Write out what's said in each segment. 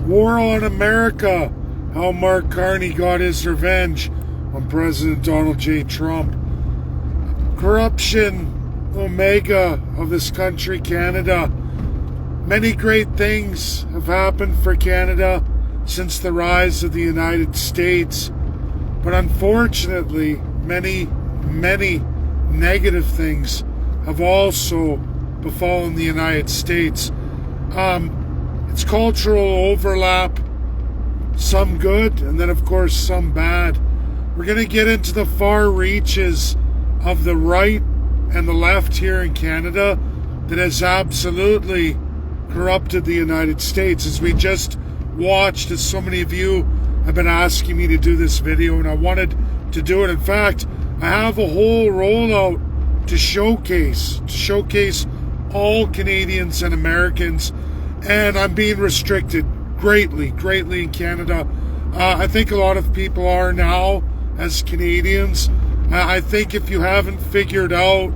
War on America, how Mark Carney got his revenge on President Donald J. Trump. Corruption, omega of this country, Canada. Many great things have happened for Canada since the rise of the United States. But unfortunately, many negative things have also befallen the United States. It's cultural overlap, some good, and then of course some bad. We're going to get into the far reaches of the right and the left here in Canada that has absolutely corrupted the United States, as we just watched, as so many of you have been asking me to do this video, and I wanted to do it. In fact, I have a whole rollout to showcase all Canadians and Americans, and I'm being restricted greatly in Canada. I think a lot of people are now as Canadians. I think if you haven't figured out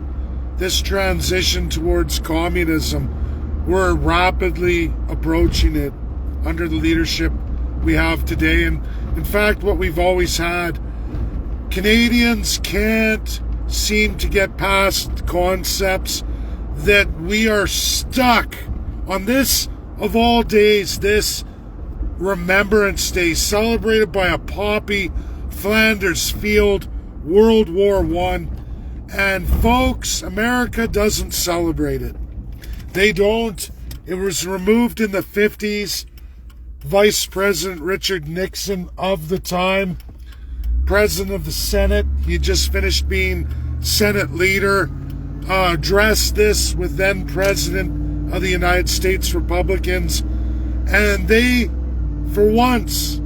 this transition towards communism, we're rapidly approaching it under the leadership we have today. And in fact, what we've always had, Canadians can't seem to get past concepts that we are stuck on this, of all days, this Remembrance Day, celebrated by a poppy Flanders Field, World War I. And folks, America doesn't celebrate it. They don't. It was removed in the 50s. Vice President Richard Nixon of the time, President of the Senate, he had just finished being Senate leader, addressed this with then President of the United States Republicans, and they, for once,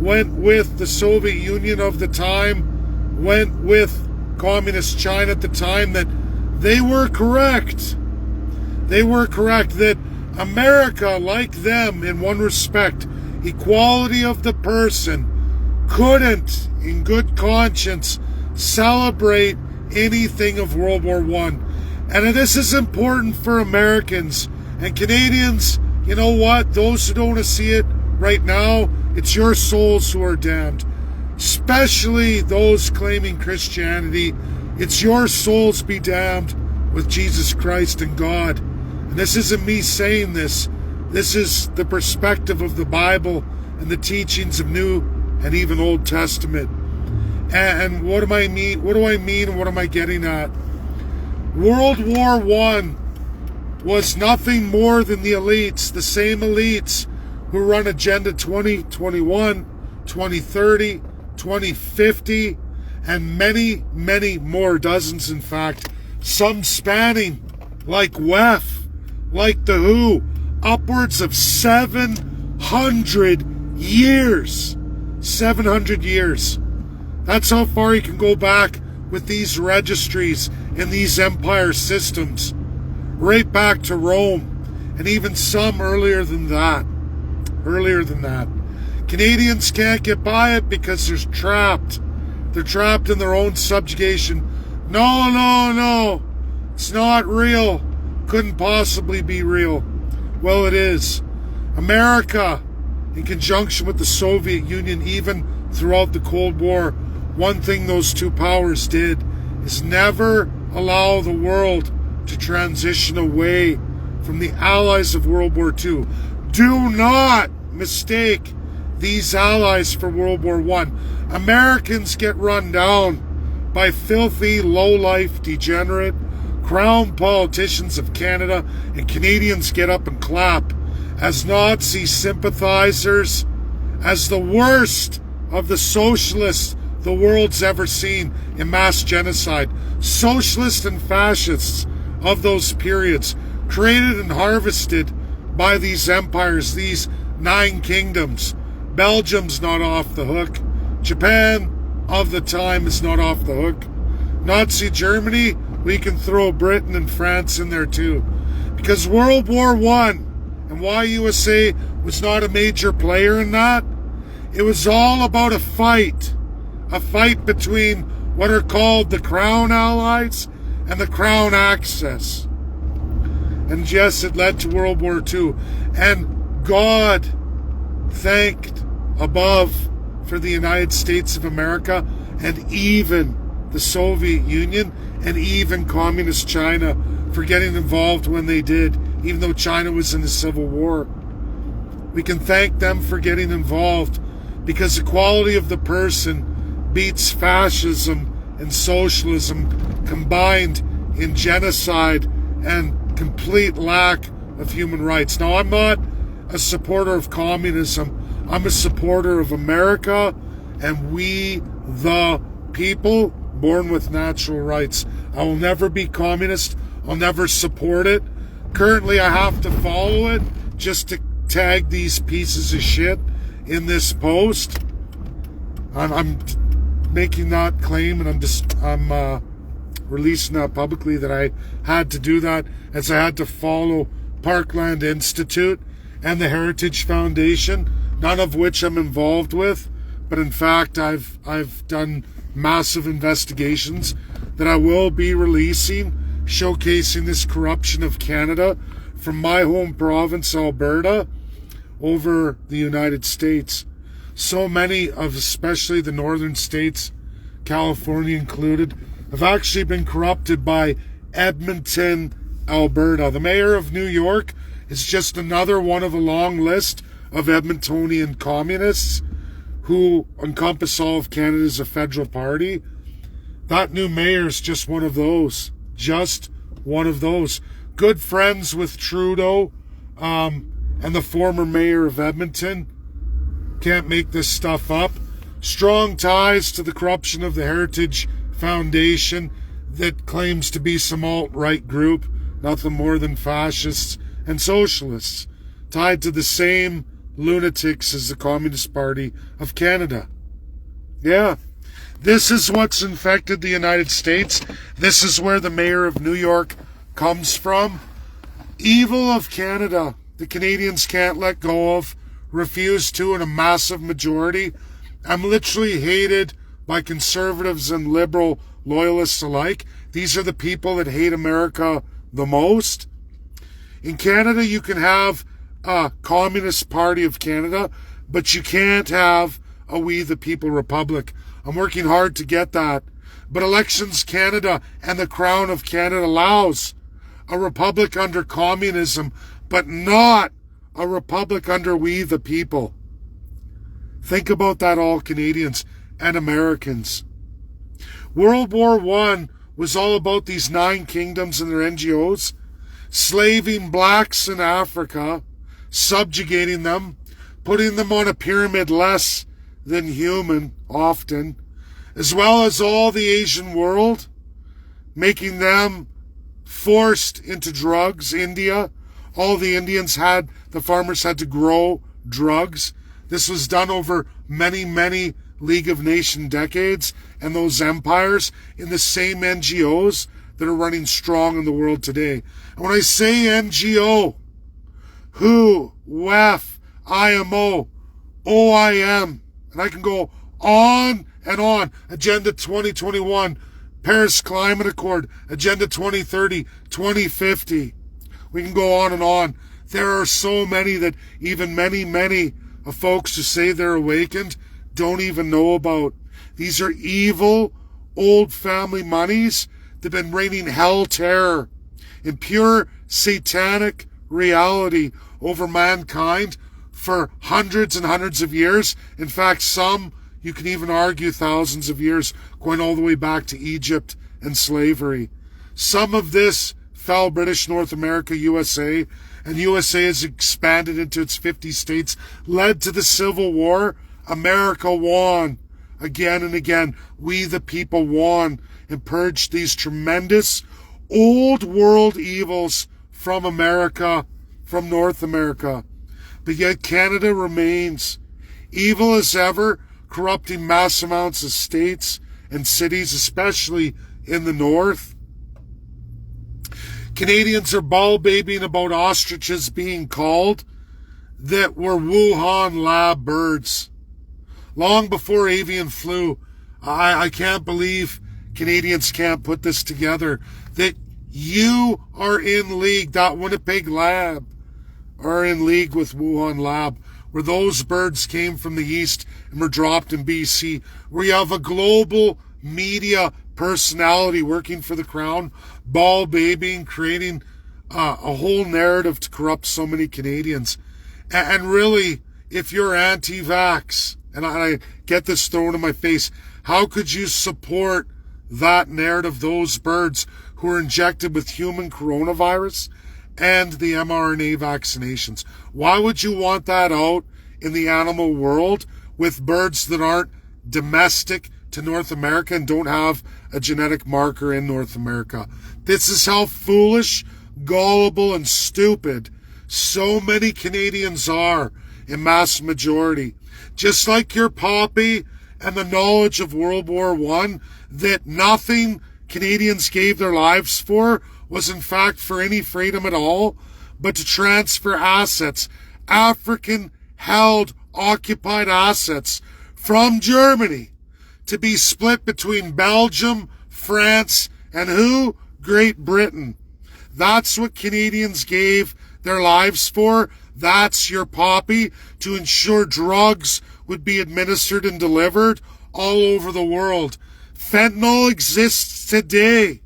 went with the Soviet Union of the time, went with Communist China at the time, that they were correct. They were correct that America, like them in one respect, equality of the person, couldn't, in good conscience, celebrate anything of World War I. And this is important for Americans and Canadians. You know what? Those who don't want to see it right now, it's your souls who are damned. Especially those claiming Christianity. It's your souls be damned with Jesus Christ and God. And this isn't me saying this. This is the perspective of the Bible and the teachings of New and even Old Testament. And what do I mean? What do I mean and what am I getting at? World War I was nothing more than the elites, the same elites who run Agenda 2021, 2030, 2050, and many more, dozens in fact, some spanning, like WEF, like the WHO, upwards of 700 years. 700 years. That's how far you can go back with these registries and these empire systems. Right back to Rome, and even some earlier than that. Canadians can't get by it because they're trapped. They're trapped in their own subjugation. No. It's not real. Couldn't possibly be real. Well, it is. America, in conjunction with the Soviet Union, even throughout the Cold War, one thing those two powers did is never allow the world to transition away from the allies of World War II. Do not mistake these allies for World War I. Americans get run down by filthy, low-life, degenerate, crown politicians of Canada, and Canadians get up and clap as Nazi sympathizers, as the worst of the socialists the world's ever seen in mass genocide. Socialists and fascists of those periods, created and harvested by these empires, these 9 kingdoms. Belgium's not off the hook. Japan of the time is not off the hook. Nazi Germany, we can throw Britain and France in there too. Because World War I, and why USA was not a major player in that, it was all about a fight between what are called the Crown Allies and the Crown Axis. And yes, it led to World War II. And God thanked above for the United States of America and even the Soviet Union and even Communist China for getting involved when they did, even though China was in the Civil War. We can thank them for getting involved because equality of the person beats fascism and socialism combined in genocide and complete lack of human rights. Now, I'm not a supporter of communism. I'm a supporter of America and we, the people, born with natural rights. I will never be communist. I'll never support it. Currently, I have to follow it just to tag these pieces of shit in this post. I'm making that claim, and I'm releasing that publicly that I had to do that, as I had to follow Parkland Institute and the Heritage Foundation, none of which I'm involved with, but in fact I've done massive investigations that I will be releasing, showcasing this corruption of Canada from my home province, Alberta, over the United States. So many of, especially the northern states, California included, have actually been corrupted by Edmonton, Alberta. The mayor of New York is just another one of a long list of Edmontonian communists who encompass all of Canada as a federal party. That new mayor is just one of those. Just one of those. Good friends with Trudeau and the former mayor of Edmonton. Can't make this stuff up. Strong ties to the corruption of the Heritage Foundation that claims to be some alt-right group, nothing more than fascists and socialists, tied to the same lunatics as the Communist Party of Canada. Yeah, this is what's infected the United States. This is where the mayor of New York comes from. Evil of Canada, the Canadians can't let go of, refuse to in a massive majority. I'm literally hated by conservatives and liberal loyalists alike. These are the people that hate America the most. In Canada, you can have a Communist Party of Canada, but you can't have a We the People Republic. I'm working hard to get that. But Elections Canada and the Crown of Canada allows a republic under communism, but not a republic under We the People. Think about that, all Canadians and Americans. World War I was all about these 9 kingdoms and their NGOs, slaving blacks in Africa, subjugating them, putting them on a pyramid less than human, often, as well as all the Asian world, making them forced into drugs. India, all the the farmers had to grow drugs. This was done over many, many League of Nations decades, and those empires in the same NGOs that are running strong in the world today. And when I say NGO, WHO, WEF, IMO, OIM, and I can go on and on, Agenda 2021, Paris Climate Accord, Agenda 2030, 2050. We can go on and on. There are so many that even many of folks who say they're awakened don't even know about. These are evil, old family monies that have been raining hell terror in pure satanic reality over mankind for hundreds and hundreds of years. In fact, some, you can even argue, thousands of years, going all the way back to Egypt and slavery. Some of this fell British North America, USA, and USA has expanded into its 50 states, led to the Civil War. America won again and again. We the people won and purged these tremendous old world evils from America, from North America. But yet Canada remains evil as ever, corrupting mass amounts of states and cities, especially in the north. Canadians are ball babying about ostriches being called that were Wuhan lab birds. Long before avian flu, I can't believe Canadians can't put this together, that you are in league, that Winnipeg lab are in league with Wuhan lab, where those birds came from the east and were dropped in BC, where you have a global media personality working for the crown, ball babying, creating a whole narrative to corrupt so many Canadians. And really, if you're anti-vax, and I get this thrown in my face, how could you support that narrative, those birds who are injected with human coronavirus and the mRNA vaccinations? Why would you want that out in the animal world with birds that aren't domestic to North America and don't have a genetic marker in North America? This is how foolish, gullible, and stupid so many Canadians are in mass majority. Just like your poppy and the knowledge of World War I, that nothing Canadians gave their lives for was in fact for any freedom at all, but to transfer assets, African-held, occupied assets from Germany, to be split between Belgium, France, and who? Great Britain. That's what Canadians gave their lives for. That's your poppy, to ensure drugs would be administered and delivered all over the world. Fentanyl exists today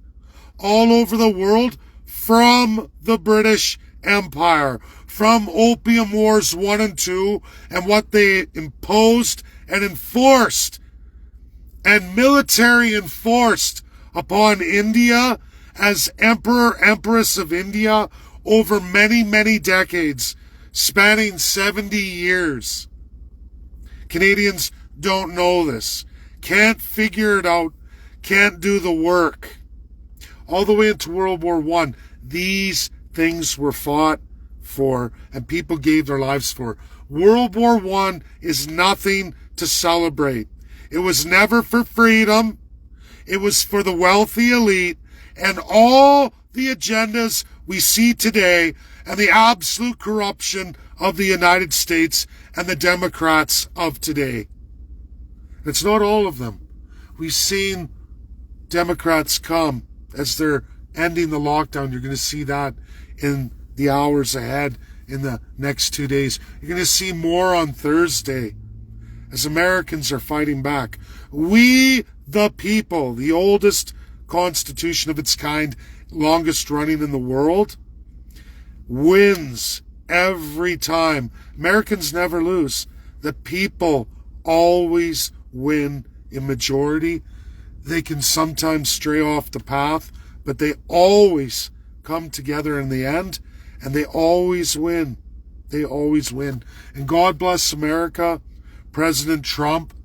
all over the world from the British Empire, from Opium Wars 1 and 2 and what they imposed and enforced and military enforced upon India as Emperor, Empress of India over many, many decades, spanning 70 years. Canadians don't know this, can't figure it out, can't do the work. All the way into World War I, these things were fought for and people gave their lives for. World War I is nothing to celebrate. It was never for freedom. It was for the wealthy elite and all the agendas we see today and the absolute corruption of the United States and the Democrats of today. It's not all of them. We've seen Democrats come as they're ending the lockdown. You're going to see that in the hours ahead in the next 2 days. You're going to see more on Thursday as Americans are fighting back. We, the people, the oldest constitution of its kind, longest running in the world, wins every time. Americans never lose. The people always win in majority. They can sometimes stray off the path, but they always come together in the end, and they always win. They always win. And God bless America, President Trump.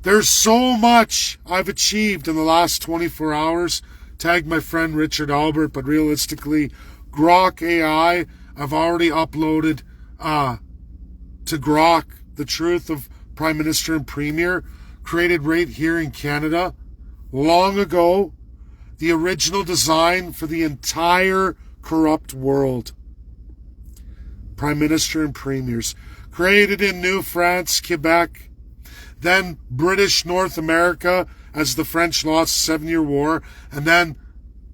There's so much I've achieved in the last 24 hours. Tag my friend Richard Albert, but realistically, Grok AI, I've already uploaded to Grok the truth of Prime Minister and Premier, created right here in Canada long ago, the original design for the entire corrupt world. Prime Minister and Premiers, created in New France, Quebec, then British North America as the French lost the 7-Year War, and then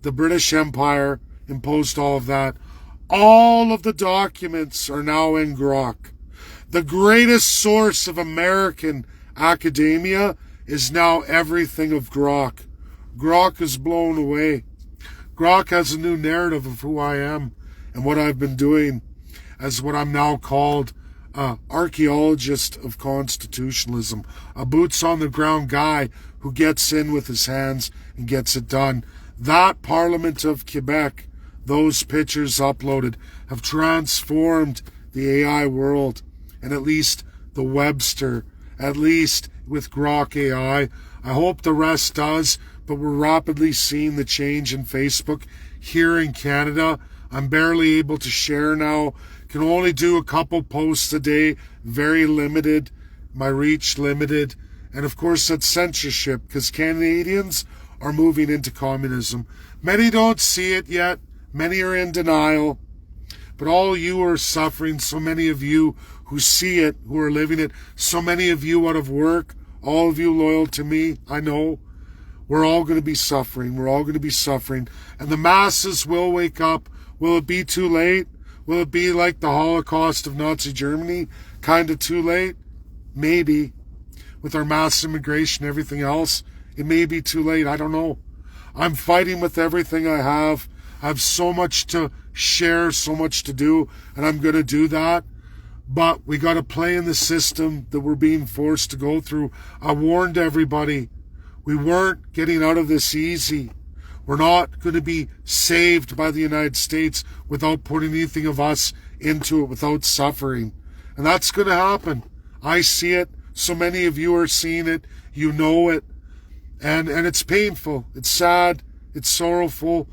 the British Empire imposed all of that. All of the documents are now in Grok. The greatest source of American academia is now everything of Grok. Grok is blown away. Grok has a new narrative of who I am and what I've been doing as what I'm now called archaeologist of constitutionalism, a boots-on-the-ground guy who gets in with his hands and gets it done. That Parliament of Quebec, those pictures uploaded, have transformed the AI world, and at least the Webster, at least with Grok AI. I hope the rest does, but we're rapidly seeing the change in Facebook here in Canada. I'm barely able to share now. Can only do a couple posts a day, very limited, my reach limited. And of course that's censorship, because Canadians are moving into communism. Many don't see it yet. Many are in denial. But all you are suffering, so many of you who see it, who are living it, so many of you out of work, all of you loyal to me, I know, we're all going to be suffering. We're all going to be suffering. And the masses will wake up. Will it be too late? Will it be like the Holocaust of Nazi Germany? Kind of too late? Maybe. With our mass immigration and everything else, it may be too late. I don't know. I'm fighting with everything I have. I have so much to share, so much to do, and I'm going to do that. But we got to play in the system that we're being forced to go through. I warned everybody. We weren't getting out of this easy. We're not going to be saved by the United States without putting anything of us into it, without suffering. And that's going to happen. I see it. So many of you are seeing it. You know it. And it's painful. It's sad. It's sorrowful.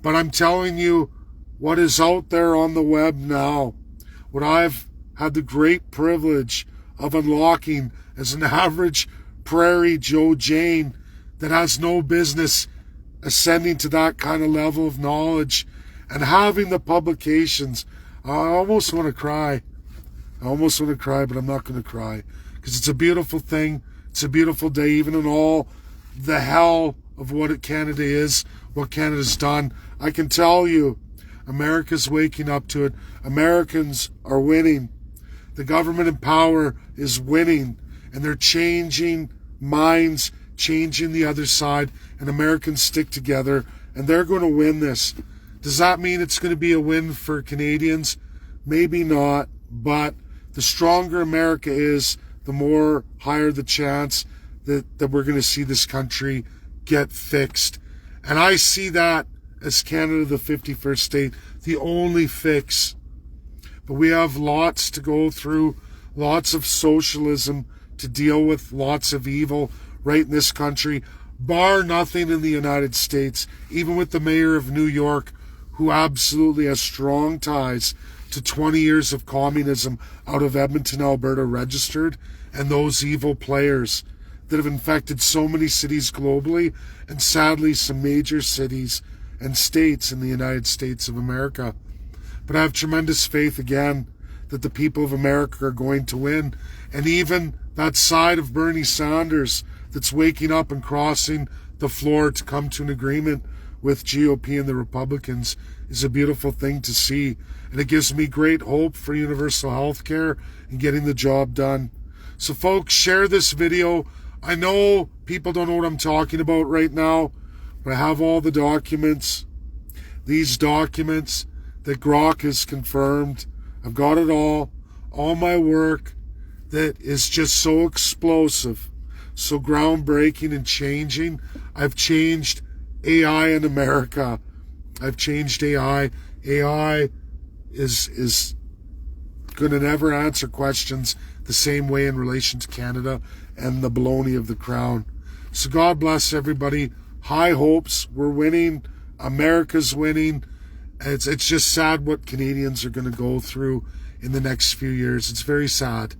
But I'm telling you what is out there on the web now. What I've had the great privilege of unlocking as an average prairie Joe Jane that has no business ascending to that kind of level of knowledge and having the publications. I almost want to cry. But I'm not going to cry because it's a beautiful thing. It's a beautiful day, even in all the hell of what Canada is, what Canada's done. I can tell you, America's waking up to it. Americans are winning. The government in power is winning, and they're changing minds, changing the other side, and Americans stick together, and they're going to win this. Does that mean it's going to be a win for Canadians? Maybe not, but the stronger America is, the more higher the chance that we're going to see this country get fixed. And I see that as Canada, the 51st state, the only fix. But we have lots to go through, lots of socialism to deal with, lots of evil right in this country, bar nothing in the United States, even with the mayor of New York, who absolutely has strong ties to 20 years of communism out of Edmonton, Alberta registered, and those evil players that have infected so many cities globally, and sadly some major cities and states in the United States of America. But I have tremendous faith again that the people of America are going to win. And even that side of Bernie Sanders that's waking up and crossing the floor to come to an agreement with GOP and the Republicans is a beautiful thing to see. And it gives me great hope for universal health care and getting the job done. So folks, share this video. I know people don't know what I'm talking about right now, but I have all the documents. These documents that Grok has confirmed. I've got it all my work that is just so explosive, so groundbreaking and changing. I've changed AI in America. I've changed AI. AI is going to never answer questions the same way in relation to Canada and the baloney of the crown. So God bless everybody. High hopes. We're winning. America's winning. It's just sad what Canadians are going to go through in the next few years. It's very sad.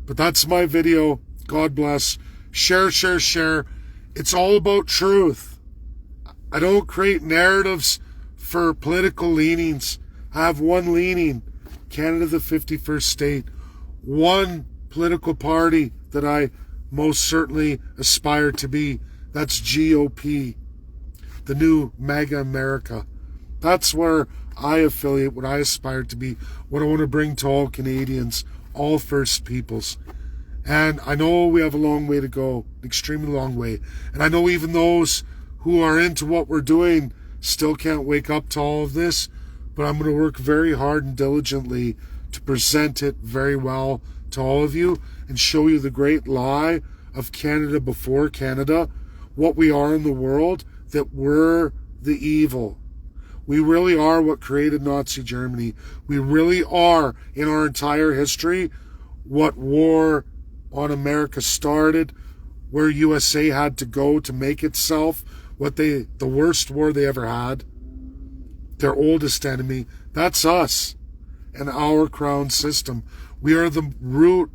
But that's my video. God bless. Share, share, share. It's all about truth. I don't create narratives for political leanings. I have one leaning. Canada, the 51st state. One political party that I most certainly aspire to be. That's GOP. The new MAGA America. That's where I affiliate, what I aspire to be, what I want to bring to all Canadians, all First Peoples. And I know we have a long way to go, an extremely long way. And I know even those who are into what we're doing still can't wake up to all of this, but I'm going to work very hard and diligently to present it very well to all of you and show you the great lie of Canada before Canada, what we are in the world, that we're the evil. We really are what created Nazi Germany. We really are, in our entire history, what war on America started, where USA had to go to make itself, the worst war they ever had, their oldest enemy. That's us and our crown system. We are the root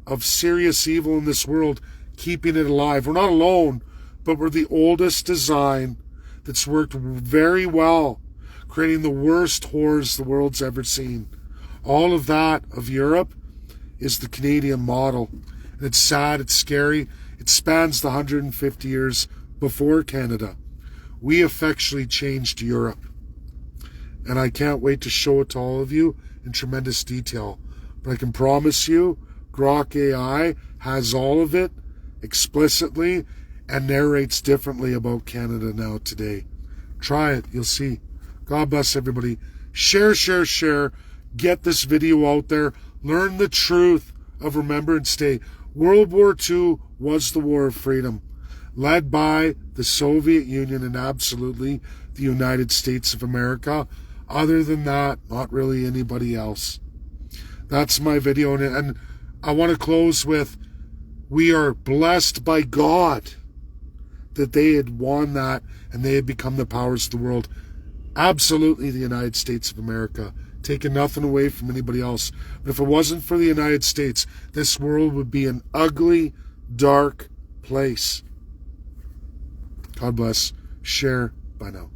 of serious evil in this world, keeping it alive. We're not alone, but we're the oldest design that's worked very well, creating the worst horrors the world's ever seen. All of that of Europe is the Canadian model. And it's sad, it's scary. It spans the 150 years before Canada. We effectually changed Europe. And I can't wait to show it to all of you in tremendous detail. But I can promise you, Grok AI has all of it explicitly and narrates differently about Canada now today. Try it, you'll see. God bless everybody. Share, share, share. Get this video out there. Learn the truth of Remembrance Day. World War II was the war of freedom, led by the Soviet Union and absolutely the United States of America. Other than that, not really anybody else. That's my video, and I want to close with, we are blessed by God that they had won that and they had become the powers of the world. Absolutely the United States of America, taking nothing away from anybody else. But if it wasn't for the United States, this world would be an ugly, dark place. God bless. Share. Bye now.